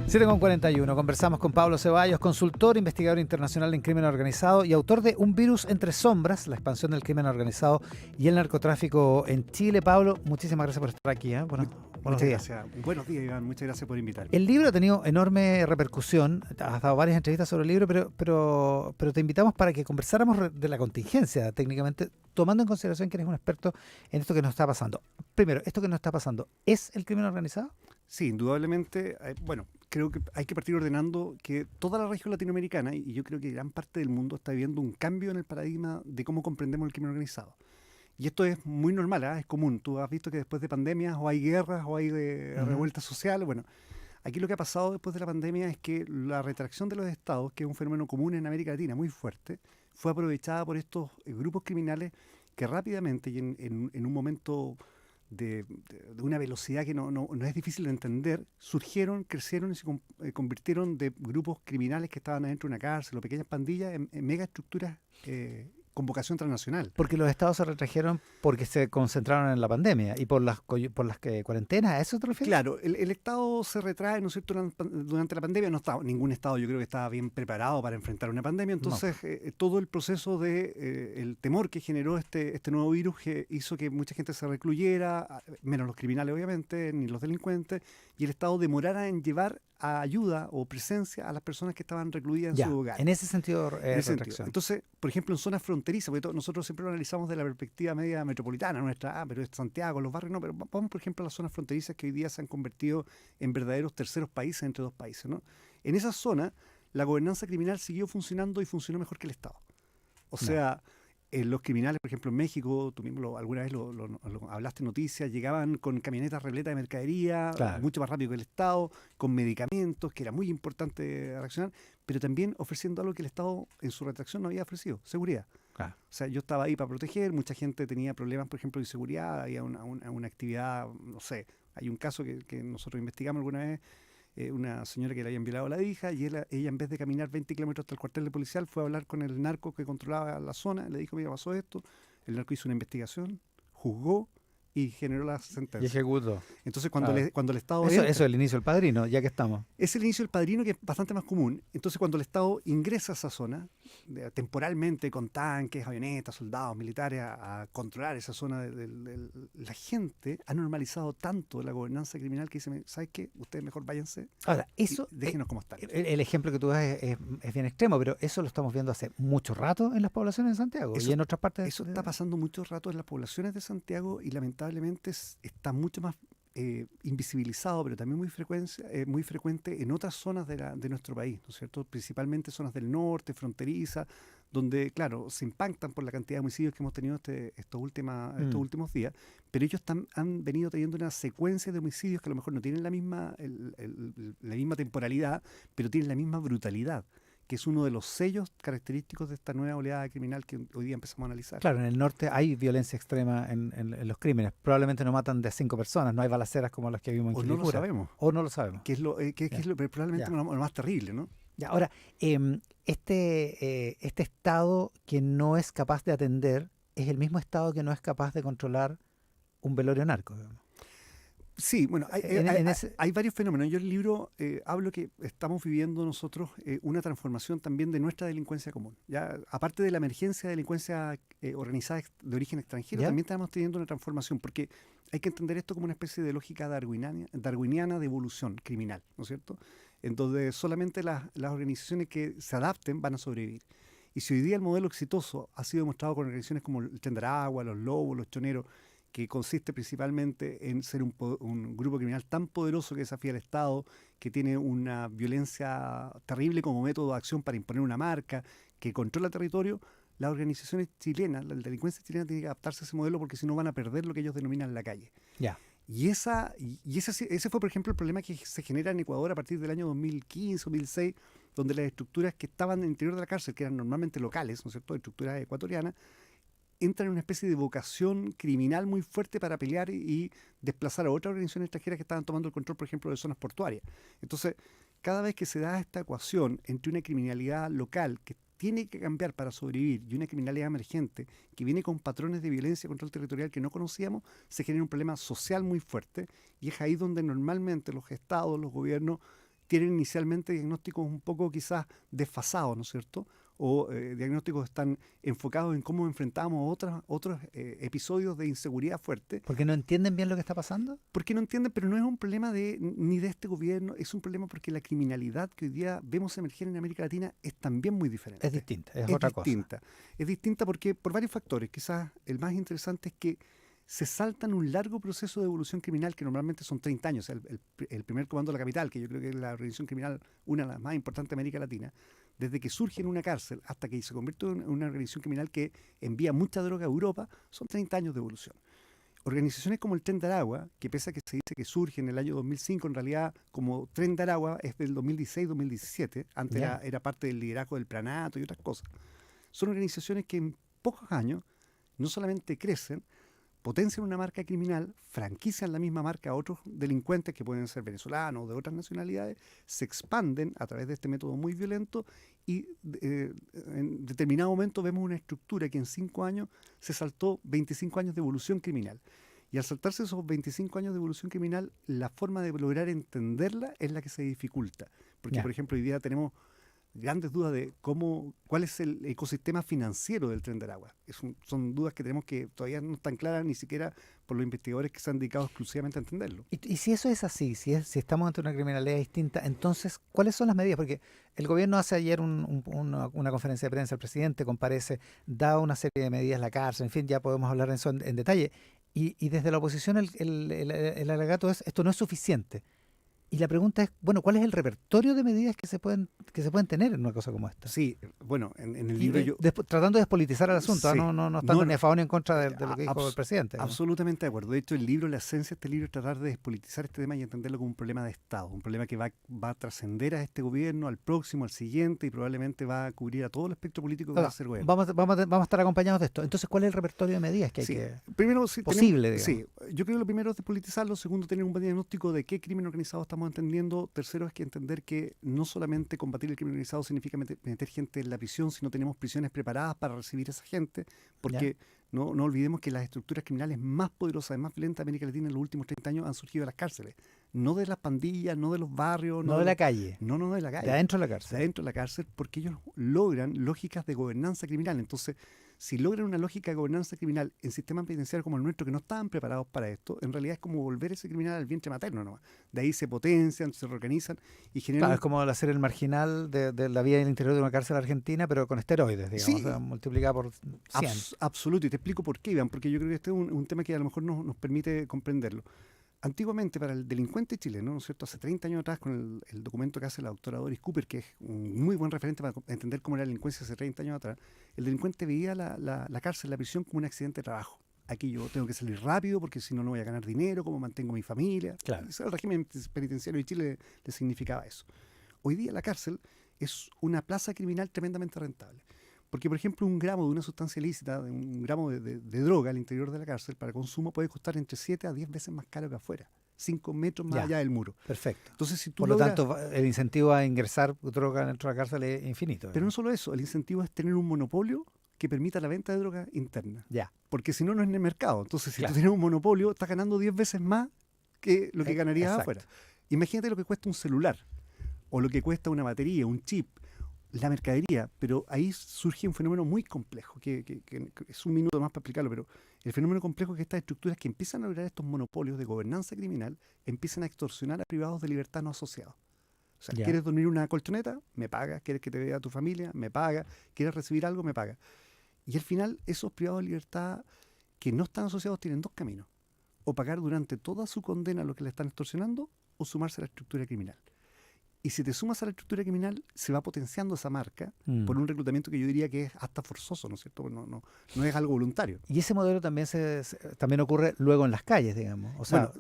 7:41. Conversamos con Pablo Ceballos, consultor, investigador internacional en crimen organizado y autor de Un virus entre sombras, la expansión del crimen organizado y el narcotráfico en Chile. Pablo, muchísimas gracias por estar aquí. Buenos Muchas días. gracias. Buenos días, Iván. Muchas gracias por invitarme. El libro ha tenido enorme repercusión. Has dado varias entrevistas sobre el libro, pero te invitamos para que conversáramos de la contingencia, técnicamente, tomando en consideración que eres un experto en esto que nos está pasando. Primero, ¿esto que nos está pasando es el crimen organizado? Sí, indudablemente. Bueno, creo que hay que partir ordenando que toda la región latinoamericana, y yo creo que gran parte del mundo, está viviendo un cambio en el paradigma de cómo comprendemos el crimen organizado. Y esto es muy normal, es común. Tú has visto que después de pandemias o hay guerras o hay revueltas sociales. Bueno, aquí lo que ha pasado después de la pandemia es que la retracción de los estados, que es un fenómeno común en América Latina muy fuerte, fue aprovechada por estos grupos criminales que rápidamente y en un momento de una velocidad que no es difícil de entender, surgieron, crecieron y se convirtieron de grupos criminales que estaban adentro de una cárcel o pequeñas pandillas en megaestructuras con vocación transnacional. Porque los estados se retrajeron porque se concentraron en la pandemia y por las cuarentenas, ¿a eso te refieres? Claro, el Estado se retrae, ¿no es cierto?, durante la pandemia. No estaba, ningún Estado yo creo que estaba bien preparado para enfrentar una pandemia. Entonces, todo el proceso de el temor que generó este nuevo virus que hizo que mucha gente se recluyera, menos los criminales obviamente, ni los delincuentes, y el Estado demorara en llevar a ayuda o presencia a las personas que estaban recluidas en su hogar. En ese sentido, retracción. Entonces, por ejemplo, en zonas fronterizas, porque nosotros siempre lo analizamos de la perspectiva media metropolitana nuestra, pero es Santiago, los barrios, no, pero vamos, por ejemplo, a las zonas fronterizas que hoy día se han convertido en verdaderos terceros países entre dos países, ¿no? En esa zona, la gobernanza criminal siguió funcionando y funcionó mejor que el Estado. O sea, los criminales, por ejemplo, en México, tú mismo alguna vez lo hablaste en noticias, llegaban con camionetas repletas de mercadería, mucho más rápido que el Estado, con medicamentos, que era muy importante reaccionar, pero también ofreciendo algo que el Estado en su retracción no había ofrecido, seguridad. O sea, yo estaba ahí para proteger, mucha gente tenía problemas, por ejemplo, de inseguridad, había una actividad, no sé, hay un caso que nosotros investigamos alguna vez, una señora que le habían violado a la hija y ella en vez de caminar 20 kilómetros hasta el cuartel de policial fue a hablar con el narco que controlaba la zona, le dijo, mira, pasó esto, el narco hizo una investigación, juzgó y generó la sentencia. Y ejecutó. Entonces cuando el Estado... Eso es el inicio del Padrino, ya que estamos. Es el inicio del Padrino, que es bastante más común. Entonces cuando el Estado ingresa a esa zona, temporalmente con tanques, avionetas, soldados, militares, a controlar esa zona, la gente ha normalizado tanto la gobernanza criminal que dice, ¿sabes qué? Ustedes mejor váyanse. Ahora, eso, déjenos como están. El ejemplo que tú das es bien extremo, pero eso lo estamos viendo hace mucho rato en las poblaciones de Santiago y en otras partes. Eso está pasando mucho rato en las poblaciones de Santiago y lamentablemente está mucho más invisibilizado, pero también muy frecuente en otras zonas de nuestro país, ¿no es cierto? Principalmente zonas del norte, fronterizas, donde, claro, se impactan por la cantidad de homicidios que hemos tenido estos últimos días, pero ellos han venido teniendo una secuencia de homicidios que a lo mejor no tienen la misma temporalidad, pero tienen la misma brutalidad, que es uno de los sellos característicos de esta nueva oleada criminal que hoy día empezamos a analizar. Claro, en el norte hay violencia extrema en los crímenes. Probablemente no matan de 5 personas, no hay balaceras como las que vimos en Quilicura. O no lo sabemos. O no lo sabemos. Que es probablemente lo más terrible, ¿no? Ya, ahora, este Estado que no es capaz de atender es el mismo Estado que no es capaz de controlar un velorio narco, digamos. Sí, bueno, hay varios fenómenos. Yo en el libro hablo que estamos viviendo nosotros una transformación también de nuestra delincuencia común. Ya, aparte de la emergencia de delincuencia organizada de origen extranjero, también estamos teniendo una transformación, porque hay que entender esto como una especie de lógica darwiniana de evolución criminal, ¿no es cierto? Entonces solamente las organizaciones que se adapten van a sobrevivir. Y si hoy día el modelo exitoso ha sido demostrado con organizaciones como el Tren de Aragua, los Lobos, los Choneros, que consiste principalmente en ser un grupo criminal tan poderoso que desafía al Estado, que tiene una violencia terrible como método de acción para imponer una marca, que controla territorio, las organizaciones chilenas, la delincuencia chilena tiene que adaptarse a ese modelo porque si no van a perder lo que ellos denominan la calle. Y ese fue, por ejemplo, el problema que se genera en Ecuador a partir del año 2015, 2006, donde las estructuras que estaban en el interior de la cárcel, que eran normalmente locales, ¿no es cierto?, estructuras ecuatorianas, entran en una especie de vocación criminal muy fuerte para pelear y desplazar a otras organizaciones extranjeras que estaban tomando el control, por ejemplo, de zonas portuarias. Entonces, cada vez que se da esta ecuación entre una criminalidad local que tiene que cambiar para sobrevivir y una criminalidad emergente que viene con patrones de violencia y control territorial que no conocíamos, se genera un problema social muy fuerte y es ahí donde normalmente los estados, los gobiernos tienen inicialmente diagnósticos un poco quizás desfasados, ¿no es cierto? O diagnósticos están enfocados en cómo enfrentamos otros episodios de inseguridad fuerte. ¿Porque no entienden bien lo que está pasando? Porque no entienden, pero no es un problema ni de este gobierno, es un problema porque la criminalidad que hoy día vemos emerger en América Latina es también muy diferente. Es distinta, es otra distinta. cosa. Es distinta porque por varios factores. Quizás el más interesante es que se saltan un largo proceso de evolución criminal que normalmente son 30 años. El primer comando de la capital, que yo creo que es la organización criminal, una de las más importantes de América Latina, desde que surge en una cárcel hasta que se convierte en una organización criminal que envía mucha droga a Europa, son 30 años de evolución. Organizaciones como el Tren de Aragua, que pese a que se dice que surge en el año 2005, en realidad como Tren de Aragua es del 2016-2017, antes era parte del liderazgo del Pranato y otras cosas. Son organizaciones que en pocos años no solamente crecen, potencian una marca criminal, franquician la misma marca a otros delincuentes que pueden ser venezolanos o de otras nacionalidades, se expanden a través de este método muy violento y en determinado momento vemos una estructura que en 5 años se saltó 25 años de evolución criminal. Y al saltarse esos 25 años de evolución criminal, la forma de lograr entenderla es la que se dificulta. Porque, por ejemplo, hoy día tenemos grandes dudas de cuál es el ecosistema financiero del Tren de Aragua. Son dudas que tenemos que todavía no están claras ni siquiera por los investigadores que se han dedicado exclusivamente a entenderlo. Y si eso es así, si estamos ante una criminalidad distinta, entonces, ¿cuáles son las medidas? Porque el gobierno hace ayer una conferencia de prensa, el presidente comparece, da una serie de medidas, la cárcel, en fin, ya podemos hablar de eso en detalle. Y desde la oposición el alegato es, esto no es suficiente. Y la pregunta es, bueno, ¿cuál es el repertorio de medidas que se pueden tener en una cosa como esta? Sí, bueno, en el libro tratando de despolitizar el asunto, sí, no estando ni a favor ni en contra de lo que dijo el presidente. Absolutamente de acuerdo. De hecho, la esencia de este libro es tratar de despolitizar este tema y entenderlo como un problema de Estado, un problema que va a trascender a este gobierno, al próximo, al siguiente, y probablemente va a cubrir a todo el espectro político que va a ser gobierno. Vamos a estar acompañados de esto. Entonces, ¿cuál es el repertorio de medidas que hay primero, posible, digamos? Sí, yo creo que lo primero es despolitizarlo, segundo, tener un buen diagnóstico de qué crimen organizado estamos entendiendo. Tercero es que entender que no solamente combatir el crimen organizado significa meter gente en la prisión, sino tenemos prisiones preparadas para recibir a esa gente, porque no olvidemos que las estructuras criminales más poderosas y más violentas de América Latina en los últimos 30 años han surgido de las cárceles, no de las pandillas, no de los barrios. No de la calle. No de la calle. De adentro de la cárcel. De adentro de la cárcel, porque ellos logran lógicas de gobernanza criminal. Entonces, si logran una lógica de gobernanza criminal en sistemas penitenciarios como el nuestro, que no estaban preparados para esto, en realidad es como volver ese criminal al vientre materno nomás. De ahí se potencian, se reorganizan y generan... Claro, es como hacer el marginal de la vida en el interior de una cárcel argentina, pero con esteroides, digamos, sí, o sea, multiplicada por 100. Absoluto, y te explico por qué, Iván, porque yo creo que este es un tema que a lo mejor nos permite comprenderlo. Antiguamente, para el delincuente chileno, ¿no es cierto? Hace 30 años atrás, con el documento que hace la doctora Doris Cooper, que es un muy buen referente para entender cómo era la delincuencia hace 30 años atrás, el delincuente veía la cárcel, la prisión, como un accidente de trabajo. Aquí yo tengo que salir rápido porque si no, no voy a ganar dinero, cómo mantengo mi familia. Claro. El régimen penitenciario de Chile le significaba eso. Hoy día la cárcel es una plaza criminal tremendamente rentable. Porque, por ejemplo, un gramo de una sustancia ilícita, un gramo de droga al interior de la cárcel para consumo puede costar entre 7 a 10 veces más caro que afuera, 5 metros más allá del muro. Perfecto. Entonces, si tú por lo tanto, el incentivo a ingresar droga dentro de la cárcel es infinito. Pero no solo eso, el incentivo es tener un monopolio que permita la venta de droga interna. Porque si no, no es en el mercado. Entonces, si tú tienes un monopolio, estás ganando 10 veces más que lo que ganarías afuera. Imagínate lo que cuesta un celular, o lo que cuesta una batería, un chip, la mercadería, pero ahí surge un fenómeno muy complejo, que es un minuto más para explicarlo, pero el fenómeno complejo es que estas estructuras que empiezan a lograr estos monopolios de gobernanza criminal empiezan a extorsionar a privados de libertad no asociados. O sea, ¿quieres dormir en una colchoneta? Me pagas. ¿Quieres que te vea tu familia? Me paga. ¿Quieres recibir algo? Me paga. Y al final, esos privados de libertad que no están asociados tienen dos caminos. O pagar durante toda su condena a lo que le están extorsionando, o sumarse a la estructura criminal. Y si te sumas a la estructura criminal, se va potenciando esa marca por un reclutamiento que yo diría que es hasta forzoso, ¿no es cierto? No es algo voluntario. Y ese modelo también también ocurre luego en las calles, digamos. O sea,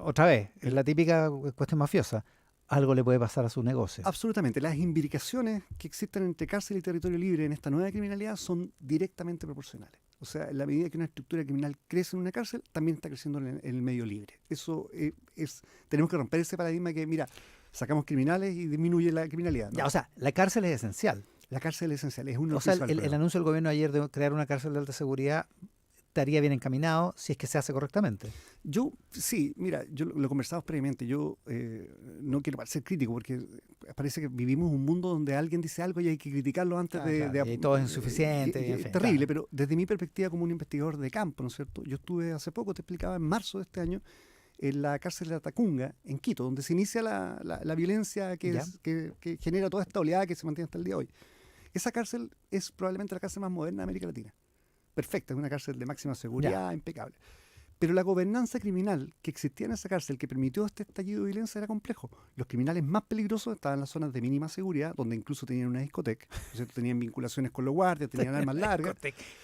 otra vez, es la típica cuestión mafiosa. Algo le puede pasar a su negocio. Absolutamente. Las imbricaciones que existen entre cárcel y territorio libre en esta nueva criminalidad son directamente proporcionales. O sea, en la medida que una estructura criminal crece en una cárcel, también está creciendo en el medio libre. Eso tenemos que romper ese paradigma que, mira, sacamos criminales y disminuye la criminalidad, ¿no? O sea, la cárcel es esencial. La cárcel es esencial, es uno. O sea, el anuncio del gobierno ayer de crear una cárcel de alta seguridad estaría bien encaminado si es que se hace correctamente. Sí, mira, yo lo conversamos previamente. Yo no quiero ser crítico porque parece que vivimos un mundo donde alguien dice algo y hay que criticarlo antes y todo es insuficiente. Es terrible, pero desde mi perspectiva como un investigador de campo, ¿no es cierto? Yo estuve hace poco, te explicaba, en marzo de este año, en la cárcel de Atacunga, en Quito, donde se inicia la violencia que genera toda esta oleada que se mantiene hasta el día de hoy. Esa cárcel es probablemente la cárcel más moderna de América Latina. Perfecta, es una cárcel de máxima seguridad, impecable. Pero la gobernanza criminal que existía en esa cárcel que permitió este estallido de violencia era complejo. Los criminales más peligrosos estaban en las zonas de mínima seguridad, donde incluso tenían una discoteca, tenían vinculaciones con los guardias, tenían armas largas.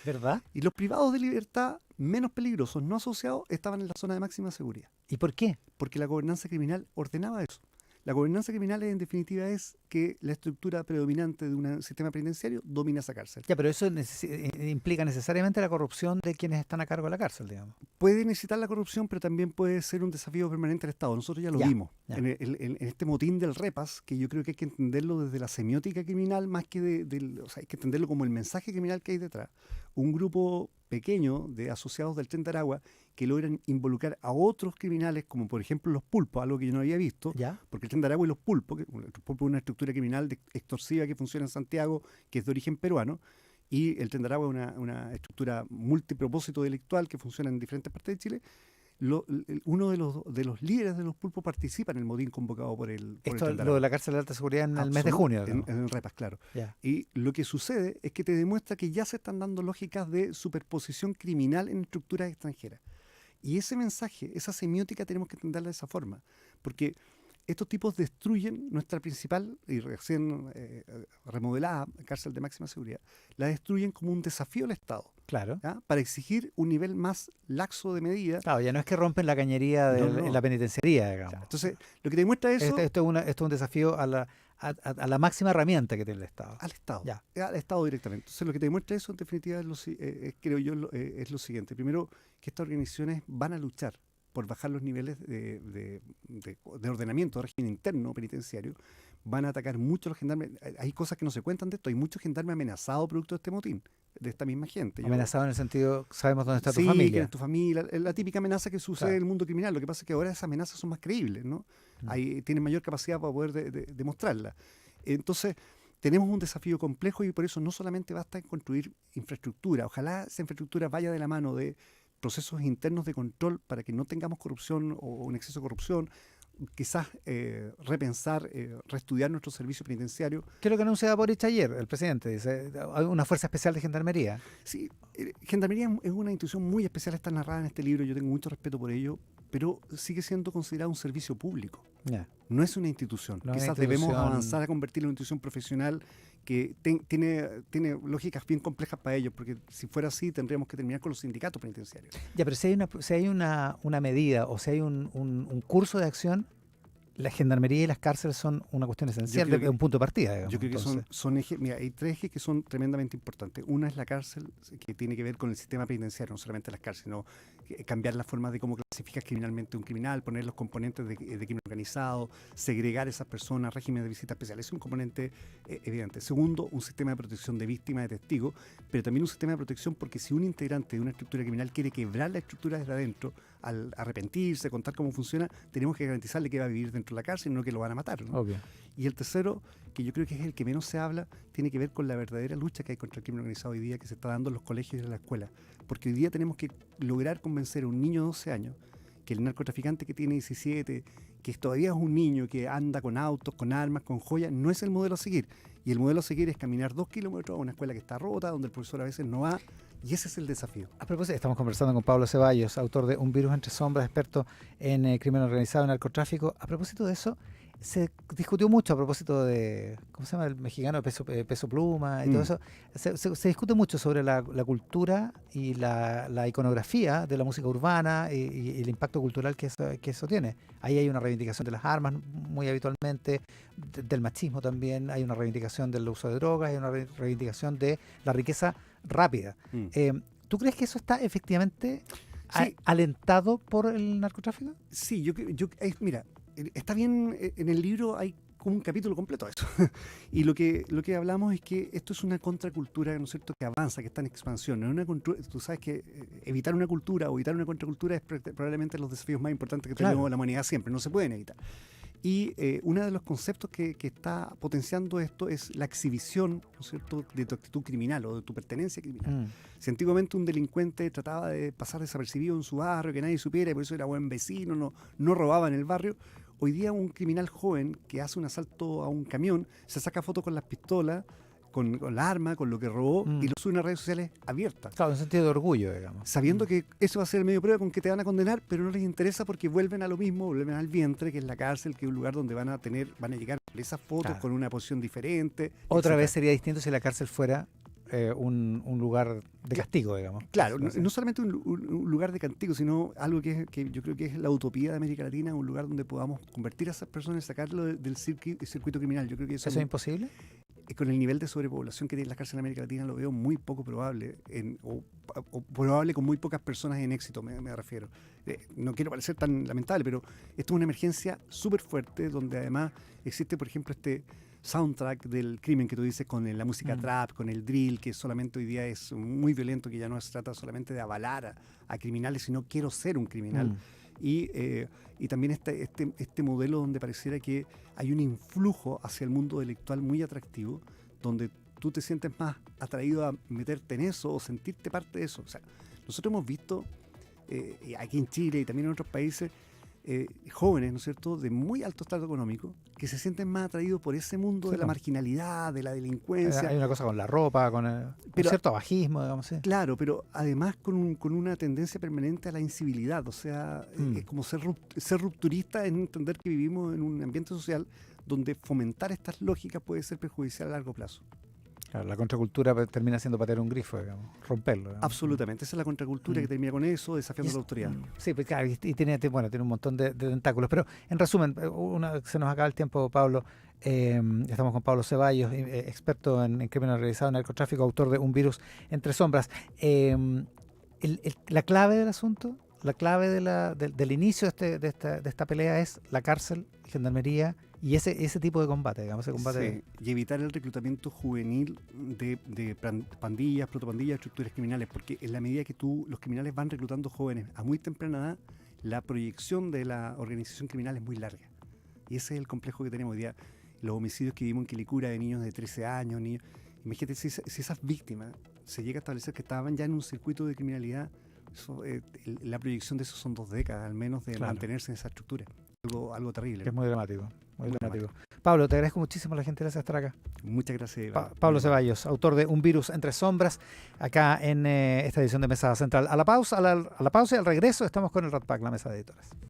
¿Verdad? Y los privados de libertad menos peligrosos, no asociados, estaban en la zona de máxima seguridad. ¿Y por qué? Porque la gobernanza criminal ordenaba eso. La gobernanza criminal, en definitiva, es que la estructura predominante de un sistema penitenciario domina esa cárcel. Ya, pero eso implica necesariamente la corrupción de quienes están a cargo de la cárcel, digamos. Puede necesitar la corrupción, pero también puede ser un desafío permanente al Estado. Nosotros ya lo vimos en este motín del Repas, que yo creo que hay que entenderlo desde la semiótica criminal, más que o sea, hay que entenderlo como el mensaje criminal que hay detrás. Un grupo pequeño de asociados del Tren de Aragua que logran involucrar a otros criminales, como por ejemplo los pulpos, algo que yo no había visto, porque el Tren de Aragua y los pulpos, es una estructura criminal extorsiva que funciona en Santiago, que es de origen peruano, y el Tren de Aragua es una estructura multipropósito delictual que funciona en diferentes partes de Chile. Uno de los líderes de los pulpos participa en el motín convocado por el Esto, Tren de Aragua. lo de la cárcel de alta seguridad en el mes de junio. En el Repas, claro. Y lo que sucede es que te demuestra que ya se están dando lógicas de superposición criminal en estructuras extranjeras. Y ese mensaje, esa semiótica tenemos que entenderla de esa forma, porque estos tipos destruyen nuestra principal y recién remodelada cárcel de máxima seguridad, la destruyen como un desafío al Estado. Claro. Para exigir un nivel más laxo de medida. Claro, ya no es que rompen la cañería en la penitenciaría, digamos. Claro. Entonces, lo que te demuestra eso... Esto es un desafío a la máxima herramienta que tiene el Estado. Al Estado. Al Estado directamente. Entonces, lo que te demuestra eso, en definitiva, creo yo, es lo siguiente. Primero, que estas organizaciones van a luchar por bajar los niveles de ordenamiento, de régimen interno penitenciario, van a atacar mucho a los gendarmes. Hay cosas que no se cuentan de esto. Hay muchos gendarmes amenazados producto de este motín, de esta misma gente. Amenazado en el sentido, sabemos dónde está tu familia. familia. Quién es tu familia. La típica amenaza que sucede en el mundo criminal. Lo que pasa es que ahora esas amenazas son más creíbles, ¿no? Tienen mayor capacidad para poder demostrarlas. Entonces, tenemos un desafío complejo y por eso no solamente basta en construir infraestructura. Ojalá esa infraestructura vaya de la mano de procesos internos de control para que no tengamos corrupción o un exceso de corrupción, quizás repensar, reestudiar nuestro servicio penitenciario. ¿Qué es lo que anunciaba Boric ayer, el presidente? Dice, hay una fuerza especial de Gendarmería. Sí, Gendarmería es una institución muy especial, está narrada en este libro, yo tengo mucho respeto por ello, pero sigue siendo considerado un servicio público. No es una institución. Quizás debemos avanzar a convertirlo en una institución profesional que tiene lógicas bien complejas para ellos, porque si fuera así tendríamos que terminar con los sindicatos penitenciarios. Ya, pero si hay una medida o si hay un curso de acción, la gendarmería y las cárceles son una cuestión esencial de un punto de partida, digamos. Yo creo que son ejes, mira, hay tres ejes que son tremendamente importantes. Una es la cárcel, que tiene que ver con el sistema penitenciario, no solamente las cárceles, sino cambiar la forma de cómo clasificas criminalmente un criminal, poner los componentes de crimen organizado, segregar a esas personas, régimen de visita especial. Es un componente evidente. Segundo, un sistema de protección de víctimas, de testigos, pero también un sistema de protección porque si un integrante de una estructura criminal quiere quebrar la estructura desde adentro, al arrepentirse, contar cómo funciona, tenemos que garantizarle que va a vivir dentro de la cárcel y no que lo van a matar, ¿no? Obvio. Y el tercero, que yo creo que es el que menos se habla, tiene que ver con la verdadera lucha que hay contra el crimen organizado hoy día, que se está dando en los colegios y en la escuela. Porque hoy día tenemos que lograr convencer a un niño de 12 años que el narcotraficante que tiene 17, que todavía es un niño que anda con autos, con armas, con joyas, no es el modelo a seguir. Y el modelo a seguir es caminar 2 kilómetros a una escuela que está rota, donde el profesor a veces no va. Y ese es el desafío. A propósito, estamos conversando con Pablo Ceballos, autor de Un virus entre sombras, experto en crimen organizado y narcotráfico. A propósito de eso, se discutió mucho a propósito de, ¿cómo se llama? El mexicano Peso Pluma y todo eso. Se discute mucho sobre la cultura y la iconografía de la música urbana y el impacto cultural que eso tiene. Ahí hay una reivindicación de las armas muy habitualmente, del machismo también, hay una reivindicación del uso de drogas, hay una reivindicación de la riqueza rápida. ¿Tú crees que eso está efectivamente alentado por el narcotráfico? Sí, mira, está bien, en el libro hay como un capítulo completo de eso. Y lo que hablamos es que esto es una contracultura, ¿no es cierto?, que avanza, que está en expansión. No es tú sabes que evitar una cultura o evitar una contracultura es probablemente los desafíos más importantes que tenemos la humanidad siempre, no se pueden evitar. Y uno de los conceptos que está potenciando esto es la exhibición, ¿no es cierto?, de tu actitud criminal o de tu pertenencia criminal. Si antiguamente un delincuente trataba de pasar desapercibido en su barrio, que nadie supiera, y por eso era buen vecino, no robaba en el barrio, hoy día un criminal joven que hace un asalto a un camión se saca fotos con las pistolas, con la arma, con lo que robó, y lo sube en las redes sociales abiertas. Claro, en sentido de orgullo, digamos. Sabiendo que eso va a ser el medio de prueba con que te van a condenar, pero no les interesa porque vuelven a lo mismo, vuelven al vientre, que es la cárcel, que es un lugar donde van a llegar esas fotos con una posición diferente. Otra vez sería distinto si la cárcel fuera un lugar de castigo, digamos. Claro, no solamente un lugar de castigo, sino algo que yo creo que es la utopía de América Latina, un lugar donde podamos convertir a esas personas y sacarlo del circuito criminal. Yo creo que ¿Eso es imposible? Con el nivel de sobrepoblación que tiene la cárcel en América Latina lo veo muy poco probable, o probable con muy pocas personas en éxito, me refiero. No quiero parecer tan lamentable, pero esto es una emergencia súper fuerte, donde además existe, por ejemplo, este soundtrack del crimen que tú dices, con la música trap, con el drill, que solamente hoy día es muy violento, que ya no se trata solamente de avalar a criminales, sino quiero ser un criminal. Y también este modelo donde pareciera que hay un influjo hacia el mundo delictual muy atractivo, donde tú te sientes más atraído a meterte en eso o sentirte parte de eso. O sea, nosotros hemos visto aquí en Chile y también en otros países jóvenes, ¿no es cierto?, de muy alto estrato económico, que se sienten más atraídos por ese mundo de la marginalidad, de la delincuencia. Hay una cosa con la ropa, con cierto abajismo, digamos. ¿Sí? Claro, pero además con una tendencia permanente a la incivilidad. O sea, es como ser rupturista en entender que vivimos en un ambiente social donde fomentar estas lógicas puede ser perjudicial a largo plazo. Claro, la contracultura termina siendo patear un grifo, digamos, romperlo. Digamos. Absolutamente, esa es la contracultura que termina con eso, desafiando la autoridad. Sí, pues claro, y tiene un montón de tentáculos. Pero en resumen, se nos acaba el tiempo, Pablo. Estamos con Pablo Ceballos, experto en crimen organizado, narcotráfico, autor de Un virus entre sombras. La clave del asunto, la clave del inicio de esta pelea es la cárcel, gendarmería y ese tipo de combate, digamos, ese combate. Sí, y evitar el reclutamiento juvenil de pandillas, protopandillas, estructuras criminales, porque en la medida que los criminales van reclutando jóvenes a muy temprana edad, la proyección de la organización criminal es muy larga. Y ese es el complejo que tenemos hoy día. Los homicidios que vimos en Quilicura de niños de 13 años, imagínate si esas víctimas se llega a establecer que estaban ya en un circuito de criminalidad, la proyección de eso son 2 décadas al menos de mantenerse en esa estructura. Algo terrible. Es muy dramático. Pablo, te agradezco muchísimo la gentileza de estar acá. Muchas gracias. Pablo Ceballos, autor de Un virus entre sombras, acá en esta edición de Mesa Central. A la pausa y al regreso estamos con el Rat Pack, la mesa de editores.